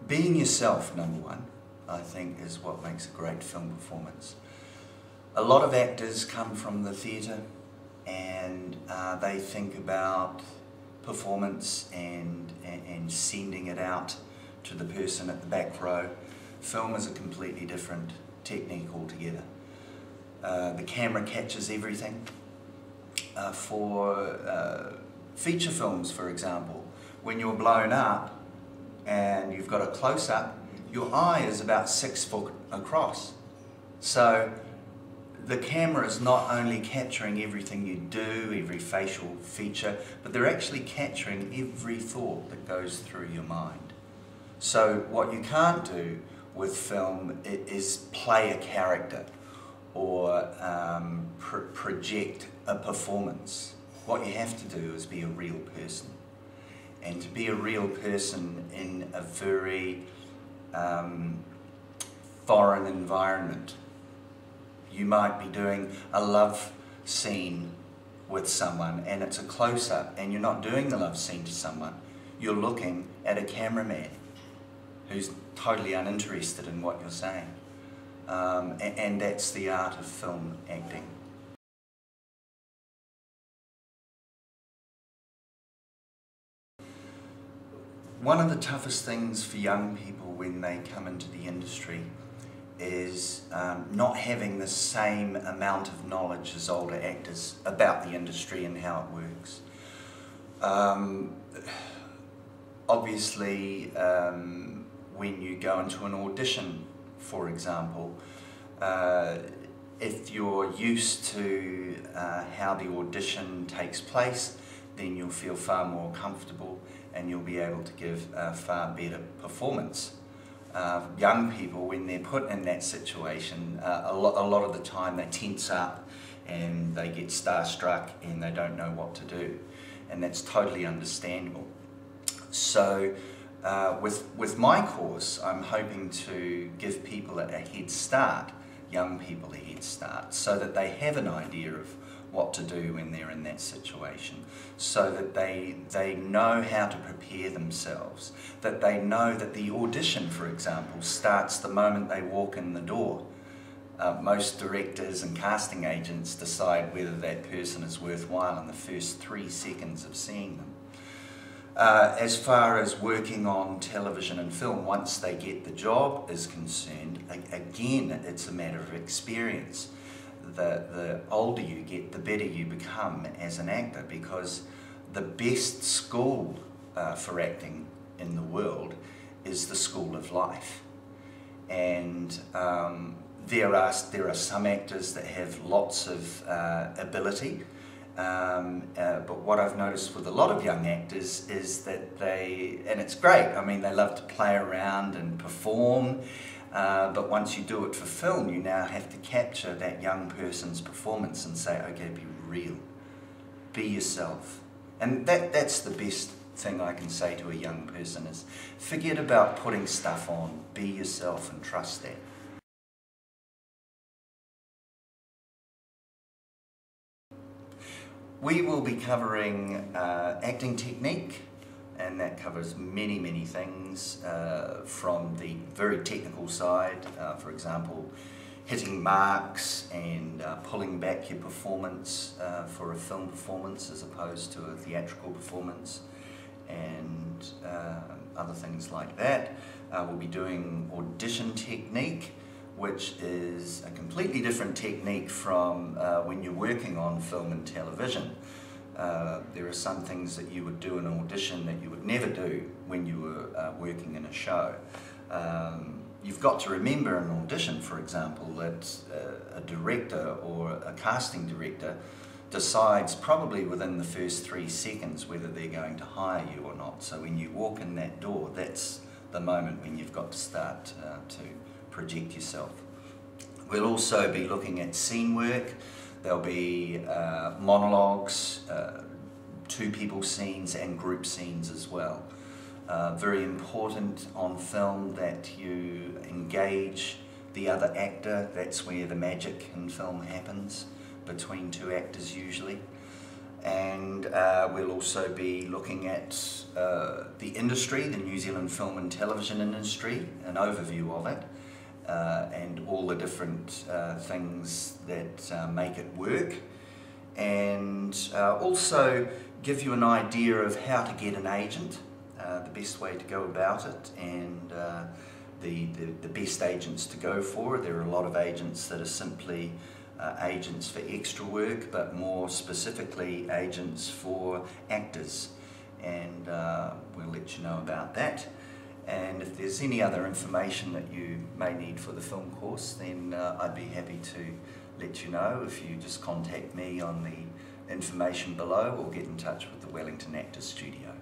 Being yourself, number one, I think is what makes a great film performance. A lot of actors come from the theatre and they think about performance and sending it out to the person at the back row. Film is a completely different technique altogether. The camera catches everything. For feature films, for example, when you're blown up and you've got a close-up, your eye is about 6 foot across. So the camera is not only capturing everything you do, every facial feature, but they're actually capturing every thought that goes through your mind. So what you can't do with film is play a character or project a performance. What you have to do is be a real person. And to be a real person in a very foreign environment. You might be doing a love scene with someone and it's a close-up and you're not doing the love scene to someone. You're looking at a cameraman who's totally uninterested in what you're saying. And that's the art of film acting. One of the toughest things for young people when they come into the industry is not having the same amount of knowledge as older actors about the industry and how it works. Obviously, when you go into an audition, for example, if you're used to how the audition takes place, then you'll feel far more comfortable and you'll be able to give a far better performance. Young people, when they're put in that situation, a lot of the time they tense up and they get starstruck and they don't know what to do, and that's totally understandable. So with my course, I'm hoping to give people a head start, young people a head start, so that they have an idea of what to do when they're in that situation, so that they know how to prepare themselves, that they know that the audition, for example, starts the moment they walk in the door. Most directors and casting agents decide whether that person is worthwhile in the first 3 seconds of seeing them. As far as working on television and film, once they get the job is concerned, again, it's a matter of experience. The older you get, the better you become as an actor, because the best school for acting in the world is the school of life. And there are some actors that have lots of ability, but what I've noticed with a lot of young actors is that and it's great, I mean, they love to play around and perform, but once you do it for film, you now have to capture that young person's performance and say, okay, be real, be yourself. And that's the best thing I can say to a young person is, forget about putting stuff on, be yourself and trust that. We will be covering acting technique, and that covers many, many things from the very technical side, for example, hitting marks and pulling back your performance for a film performance as opposed to a theatrical performance, and other things like that. We'll be doing audition technique, which is a completely different technique from when you're working on film and television. There are some things that you would do in an audition that you would never do when you were working in a show. You've got to remember in an audition, for example, that a director or a casting director decides probably within the first 3 seconds whether they're going to hire you or not. So when you walk in that door, that's the moment when you've got to start to project yourself. We'll also be looking at scene work. There'll be monologues, two-people scenes and group scenes as well. Very important on film that you engage the other actor. That's where the magic in film happens, between two actors usually. And we'll also be looking at the industry, the New Zealand film and television industry, an overview of it, and all the different things that make it work, and also give you an idea of how to get an agent, the best way to go about it, and the best agents to go for. There are a lot of agents that are simply agents for extra work, but more specifically agents for actors, and we'll let you know about that. And if there's any other information that you may need for the film course, then I'd be happy to let you know if you just contact me on the information below or get in touch with the Wellington Actors Studio.